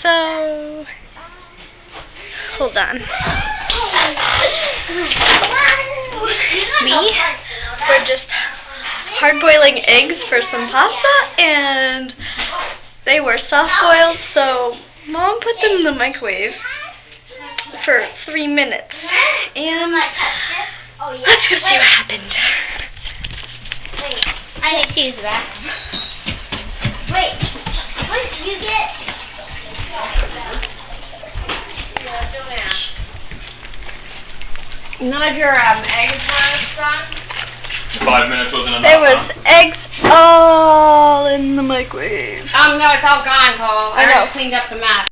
So, hold on. We're just hard-boiling eggs for some pasta, and they were soft-boiled, so Mom put them in the microwave for 3 minutes. And let's go see what happened. Wait, I need to use that. Wait, what did you get? None of your eggs were done? 5 minutes wasn't enough. There was eggs all in the microwave. No, it's all gone, Cole. I know. already cleaned up the mess.